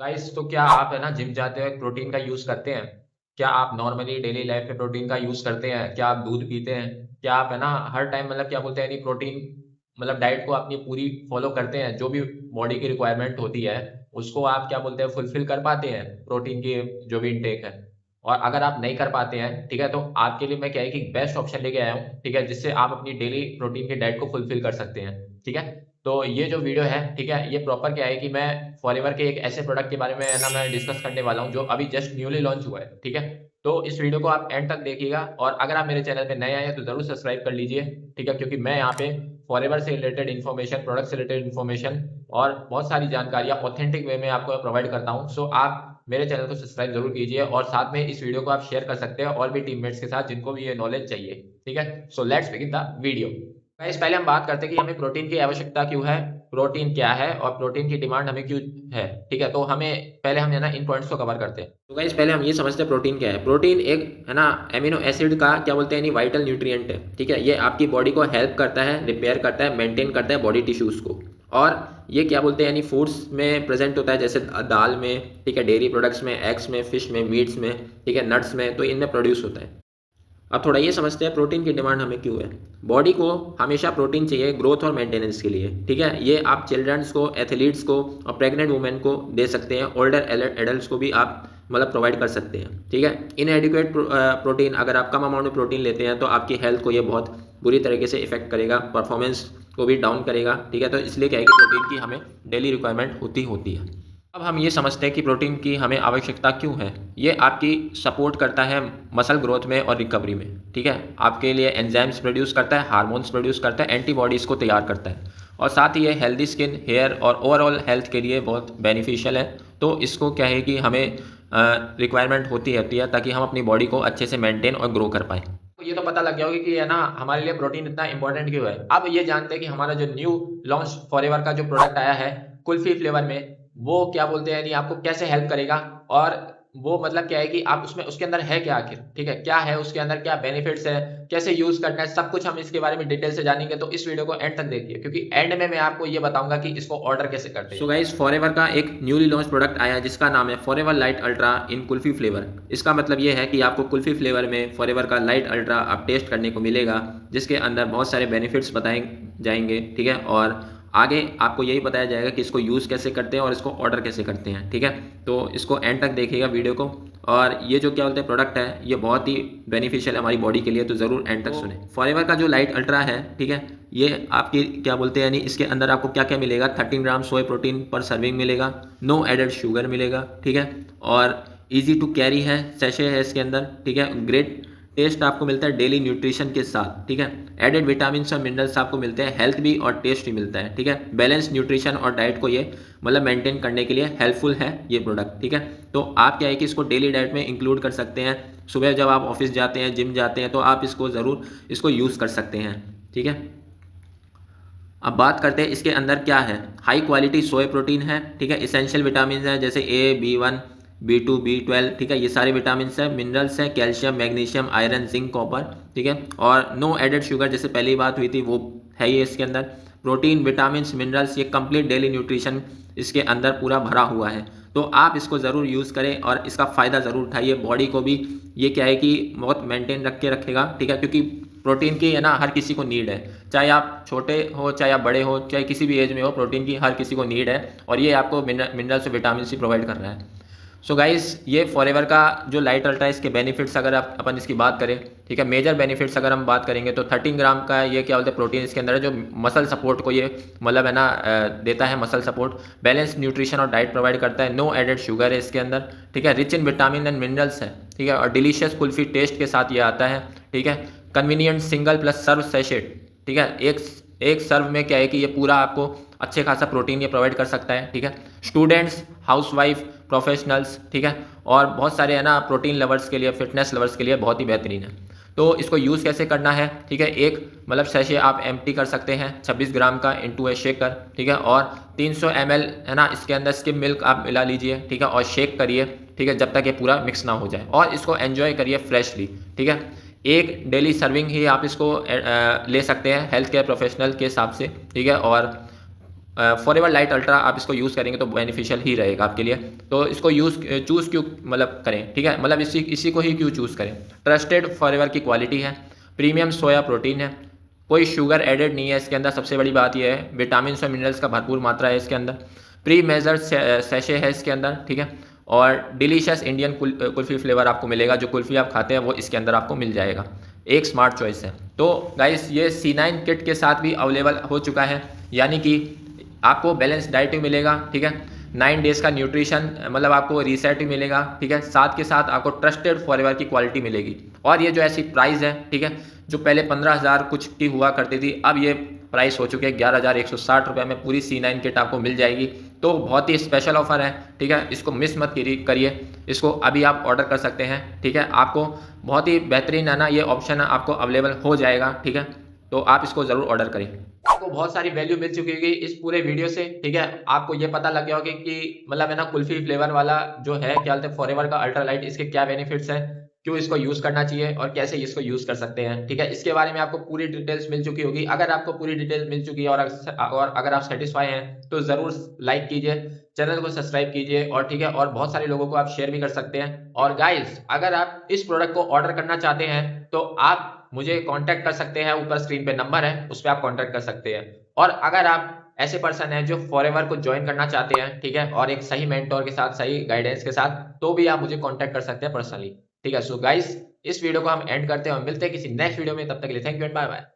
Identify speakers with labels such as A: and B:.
A: Guys, तो क्या आप है ना जिम जाते हुए प्रोटीन का यूज़ करते हैं? क्या आप नॉर्मली डेली लाइफ में प्रोटीन का यूज़ करते हैं? क्या आप दूध पीते हैं? क्या आप है ना हर टाइम मतलब क्या बोलते हैं यानी प्रोटीन मतलब डाइट को अपनी पूरी फॉलो करते हैं? जो भी बॉडी की रिक्वायरमेंट होती है, उसको आप क्या बोलते हैं फुलफिल कर पाते हैं प्रोटीन की जो भी इनटेक है? और अगर आप नहीं कर पाते हैं, ठीक है, तो आपके लिए मैं क्या है कि बेस्ट ऑप्शन लेके आया हूँ, ठीक है, जिससे आप अपनी डेली प्रोटीन की डाइट को फुलफिल कर सकते हैं, ठीक है? तो ये जो वीडियो है, ठीक है, ये प्रॉपर क्या है कि मैं फॉरएवर के एक ऐसे प्रोडक्ट के बारे में है ना मैं डिस्कस करने वाला हूँ जो अभी जस्ट न्यूली लॉन्च हुआ है, ठीक है? तो इस वीडियो को आप एंड तक देखिएगा और अगर आप मेरे चैनल पे नए आए हैं तो ज़रूर सब्सक्राइब कर लीजिए, ठीक है? क्योंकि मैं यहाँ पे फॉरएवर से रिलेटेड इन्फॉर्मेशन, प्रोडक्ट से रिलेटेड इन्फॉर्मेशन और बहुत सारी जानकारियाँ ऑथेंटिक वे में आपको प्रोवाइड करता हूँ। सो आप मेरे चैनल को सब्सक्राइब ज़रूर कीजिए और साथ में इस वीडियो को आप शेयर कर सकते हैं और भी टीममेट्स के साथ जिनको भी ये नॉलेज चाहिए, ठीक है? So let's begin the video. Guys, पहले हम बात करते हैं कि हमें प्रोटीन की आवश्यकता क्यों है, प्रोटीन क्या है और प्रोटीन की डिमांड हमें क्यों है, ठीक है? तो हमें पहले हम है ना इन पॉइंट्स को कवर करते हैं। तो गाइस, पहले हम ये समझते हैं प्रोटीन क्या है। प्रोटीन एक है ना एमिनो एसिड का क्या बोलते हैं यानी वाइटल न्यूट्रिएंट है, ठीक है? ये आपकी बॉडी को हेल्प करता है, रिपेयर करता है, मेंटेन करता है बॉडी टिश्यूज को। और ये क्या बोलते हैं यानी फूड्स में प्रेजेंट होता है, जैसे दाल में, ठीक है, डेयरी प्रोडक्ट्स में, एग्स में, फिश में, मीट्स में, ठीक है, नट्स में, तो इनमें प्रोड्यूस होता है। अब थोड़ा ये समझते हैं प्रोटीन की डिमांड हमें क्यों है। बॉडी को हमेशा प्रोटीन चाहिए ग्रोथ और मेंटेनेंस के लिए, ठीक है? ये आप चिल्ड्रंस को, एथलीट्स को और प्रेग्नेंट वुमेन को दे सकते हैं। ओल्डर एडल्ट्स को भी आप मतलब प्रोवाइड कर सकते हैं, ठीक है? इनएडिक्वेट प्रोटीन, अगर आप कम अमाउंट में प्रोटीन लेते हैं तो आपकी हेल्थ को ये बहुत बुरी तरीके से इफेक्ट करेगा, परफॉर्मेंस को भी डाउन करेगा, ठीक है? तो इसलिए क्या है कि प्रोटीन की हमें डेली रिक्वायरमेंट होती है। अब हम ये समझते हैं कि प्रोटीन की हमें आवश्यकता क्यों है। ये आपकी सपोर्ट करता है मसल ग्रोथ में और रिकवरी में, ठीक है? आपके लिए एंजाइम्स प्रोड्यूस करता है, हार्मोन्स प्रोड्यूस करता है, एंटीबॉडीज़ को तैयार करता है और साथ ही ये हेल्दी स्किन, हेयर और ओवरऑल हेल्थ के लिए बहुत बेनिफिशियल है। तो इसको क्या है कि हमें रिक्वायरमेंट होती है ताकि हम अपनी बॉडी को अच्छे से मेंटेन और ग्रो कर पाएँ। तो ये तो पता लग गया होगा कि है ना हमारे लिए प्रोटीन इतना इंपॉर्टेंट क्यों है। अब ये जानते हैं कि हमारा जो न्यू लॉन्च फॉरएवर का जो प्रोडक्ट आया है कुल्फी फ्लेवर में, वो क्या बोलते हैं यानी आपको कैसे हेल्प करेगा और वो मतलब क्या है कि आप उसमें उसके अंदर है क्या आखिर, ठीक है? क्या है उसके अंदर, क्या बेनिफिट्स है, कैसे यूज करना है, सब कुछ हम इसके बारे में डिटेल से जानेंगे। तो इस वीडियो को एंड तक देखिए क्योंकि एंड में मैं आपको ये बताऊंगा कि इसको ऑर्डर कैसे करते हैं। सो गाइस, फॉरएवर का एक न्यूली लॉन्च प्रोडक्ट आया है जिसका नाम है फॉरएवर लाइट अल्ट्रा इन कुल्फी फ्लेवर। इसका मतलब ये है कि आपको कुल्फी फ्लेवर में फॉरएवर का लाइट अल्ट्रा आप टेस्ट करने को मिलेगा, जिसके अंदर बहुत सारे बेनिफिट्स बताए जाएंगे, ठीक है? और आगे आपको यही बताया जाएगा कि इसको यूज़ कैसे करते हैं और इसको ऑर्डर कैसे करते हैं, ठीक है? तो इसको एंड तक देखिएगा वीडियो को। और ये जो क्या बोलते हैं प्रोडक्ट है, ये बहुत ही बेनिफिशियल है हमारी बॉडी के लिए, तो ज़रूर एंड तक सुने। फॉरएवर का जो लाइट अल्ट्रा है, ठीक है, ये आपकी क्या बोलते हैं यानी इसके अंदर आपको क्या क्या मिलेगा। 13 ग्राम सोया प्रोटीन पर सर्विंग मिलेगा, नो एडेड शुगर मिलेगा, ठीक है? और ईजी टू कैरी है, सैशे है इसके अंदर, ठीक है? ग्रेट टेस्ट आपको मिलता है डेली न्यूट्रिशन के साथ, ठीक है? एडेड विटामिन और मिनरल्स आपको मिलते हैं, हेल्थ भी और टेस्ट भी मिलता है, ठीक है? बैलेंस न्यूट्रिशन और डाइट को ये मतलब मेंटेन करने के लिए हेल्पफुल है ये प्रोडक्ट, ठीक है? तो आप क्या है कि इसको डेली डाइट में इंक्लूड कर सकते हैं। सुबह जब आप ऑफिस जाते हैं, जिम जाते हैं, तो आप इसको ज़रूर इसको यूज़ कर सकते हैं, ठीक है? अब बात करते हैं इसके अंदर क्या है। हाई क्वालिटी सोया प्रोटीन है, ठीक है? इसेंशियल विटामिन हैं जैसे A, B1, B2, B12, ठीक है? ये सारे विटामिन हैं, मिनरल्स हैं, calcium, magnesium, iron, zinc, copper, ठीक है? और नो एडेड शुगर, जैसे पहली बात हुई थी, वो है ये इसके अंदर। प्रोटीन, विटामिन, मिनरल्स, ये कंप्लीट डेली न्यूट्रिशन इसके अंदर पूरा भरा हुआ है। तो आप इसको ज़रूर यूज़ करें और इसका फ़ायदा ज़रूर उठाइए। बॉडी को भी ये क्या है कि बहुत मेंटेन रख के रखेगा, ठीक है? क्योंकि प्रोटीन की है ना हर किसी को नीड है, चाहे आप छोटे हो, चाहे आप बड़े हो, चाहे किसी भी एज में हो, प्रोटीन की हर किसी को नीड है और ये आपको मिनरल्स और विटामिन सी प्रोवाइड कर रहा है। सो गाइस, ये फॉरएवर का जो लाइट अल्ट्रा है, इसके बेनिफिट्स अगर आप अपन इसकी बात करें, ठीक है, मेजर बेनिफिट्स अगर हम बात करेंगे तो 13 ग्राम का ये क्या बोलते हैं प्रोटीन इसके अंदर है, जो मसल सपोर्ट को ये मतलब है ना देता है, मसल सपोर्ट। बैलेंस न्यूट्रिशन और डाइट प्रोवाइड करता है, नो एडेड शुगर है इसके अंदर, ठीक है? Rich in vitamin and minerals है, ठीक है? और डिलीशियस कुल्फी टेस्ट के साथ ये आता है, ठीक है? कन्वीनियंट सिंगल प्लस सर्व सैशेट, ठीक है? एक सर्व में क्या है कि ये पूरा आपको अच्छे खासा प्रोटीन ये प्रोवाइड कर सकता है, ठीक है? स्टूडेंट्स, हाउसवाइफ, प्रोफेशनल्स, ठीक है, और बहुत सारे है ना प्रोटीन लवर्स के लिए, फिटनेस लवर्स के लिए बहुत ही बेहतरीन है। तो इसको यूज़ कैसे करना है, ठीक है? एक मतलब सैशे आप एम्प्टी कर सकते हैं 26 ग्राम का इनटू ए शेकर, ठीक है? और 300 ml है ना इसके अंदर स्किम मिल्क आप मिला लीजिए, ठीक है? और शेक करिए, ठीक है, जब तक ये पूरा मिक्स ना हो जाए, और इसको एंजॉय करिए फ्रेशली, ठीक है? एक डेली सर्विंग ही आप इसको ले सकते हैं हेल्थ केयर प्रोफेशनल के हिसाब से, ठीक है? और फॉरएवर लाइट अल्ट्रा आप इसको यूज़ करेंगे तो बेनिफिशियल ही रहेगा आपके लिए। तो इसको चूज़ क्यों मतलब करें, ठीक है, मतलब इसी को ही क्यों चूज़ करें। ट्रस्टेड फॉरएवर की क्वालिटी है, प्रीमियम सोया प्रोटीन है, कोई शुगर एडेड नहीं है इसके अंदर, सबसे बड़ी बात यह है। विटामिन और मिनरल्स का भरपूर मात्रा है इसके अंदर। प्री मेजर्ड सैशे है इसके अंदर, ठीक है। और डिलीशियस इंडियन कुल्फ़ी फ्लेवर आपको मिलेगा, जो कुल्फ़ी आप खाते हैं वो इसके अंदर आपको मिल जाएगा। एक स्मार्ट चॉइस है। तो गाइस ये C9 किट के साथ भी अवेलेबल हो चुका है, यानी कि आपको बैलेंस डाइट भी मिलेगा, ठीक है। 9 डेज का न्यूट्रिशन मतलब आपको रीसेट भी मिलेगा, ठीक है। साथ के साथ आपको ट्रस्टेड फॉरएवर की क्वालिटी मिलेगी। और ये जो ऐसी प्राइस है, ठीक है, जो पहले 15,000 कुछ की हुआ करती थी, अब ये प्राइस हो चुकी है 11,160 रुपये में पूरी C9 किट आपको मिल जाएगी। तो बहुत ही स्पेशल ऑफर है, ठीक है, इसको मिस मत करिए। इसको अभी आप ऑर्डर कर सकते हैं, ठीक है। आपको बहुत ही बेहतरीन है ना ये ऑप्शन आपको अवेलेबल हो जाएगा, ठीक है। तो आप इसको ज़रूर ऑर्डर करें। आपको बहुत सारी वैल्यू मिल चुकी होगी इस पूरे वीडियो से, ठीक है। आपको ये पता लग गया होगा कि मतलब है ना कुल्फी फ्लेवर वाला जो है क्या बोलते हैं फॉरएवर का अल्ट्रा लाइट, इसके क्या बेनिफिट्स हैं, क्यों इसको यूज करना चाहिए और कैसे इसको यूज कर सकते हैं, ठीक है। इसके बारे में आपको पूरी डिटेल्स मिल चुकी होगी। अगर आपको पूरी डिटेल्स मिल चुकी है और अगर आप सेटिस्फाई हैं तो जरूर लाइक कीजिए, चैनल को सब्सक्राइब कीजिए, और ठीक है, और बहुत सारे लोगों को आप शेयर भी कर सकते हैं। और गाइस अगर आप इस प्रोडक्ट को ऑर्डर करना चाहते हैं तो आप मुझे कांटेक्ट कर सकते हैं, ऊपर स्क्रीन पे नंबर है उस पर आप कांटेक्ट कर सकते हैं। और अगर आप ऐसे पर्सन हैं जो फॉरएवर को ज्वाइन करना चाहते हैं, ठीक है, और एक सही मेंटोर के साथ सही गाइडेंस के साथ, तो भी आप मुझे कांटेक्ट कर सकते हैं पर्सनली, ठीक है। सो गाइस इस वीडियो को हम एंड करते हैं और मिलते हैं किसी नेक्स्ट वीडियो में, तब तक के लिए thank you and bye bye.